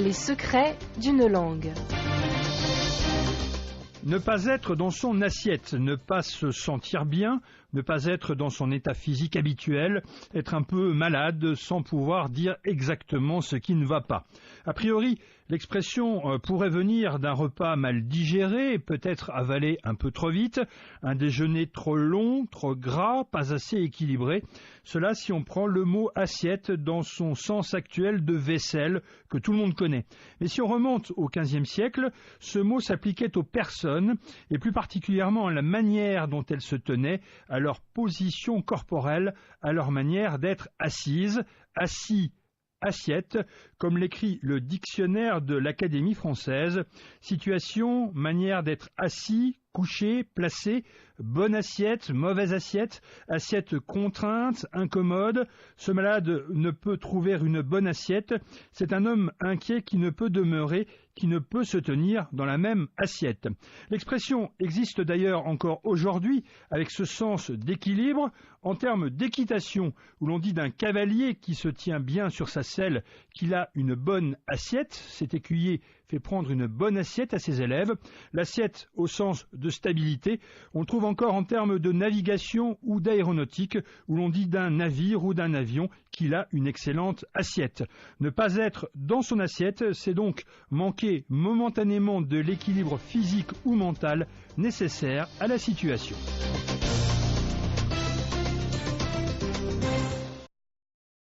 Les secrets d'une langue. Ne pas être dans son assiette, ne pas se sentir bien, ne pas être dans son état physique habituel, être un peu malade sans pouvoir dire exactement ce qui ne va pas. A priori, l'expression pourrait venir d'un repas mal digéré, peut-être avalé un peu trop vite, un déjeuner trop long, trop gras, pas assez équilibré. Cela si on prend le mot assiette dans son sens actuel de vaisselle que tout le monde connaît. Mais si on remonte au XVe siècle, ce mot s'appliquait aux personnes et plus particulièrement à la manière dont elles se tenaient, à leur position corporelle, à leur manière d'être assises, assis, assiette, comme l'écrit le dictionnaire de l'Académie française, situation, manière d'être assis, couché, placé, bonne assiette, mauvaise assiette, assiette contrainte, incommode, ce malade ne peut trouver une bonne assiette, c'est un homme inquiet qui ne peut demeurer, qui ne peut se tenir dans la même assiette. L'expression existe d'ailleurs encore aujourd'hui avec ce sens d'équilibre en termes d'équitation, où l'on dit d'un cavalier qui se tient bien sur sa selle qu'il a une bonne assiette, cet écuyer fait prendre une bonne assiette à ses élèves. L'assiette au sens de stabilité, on le trouve encore en termes de navigation ou d'aéronautique, où l'on dit d'un navire ou d'un avion qu'il a une excellente assiette. Ne pas être dans son assiette, c'est donc manquer momentanément de l'équilibre physique ou mental nécessaire à la situation.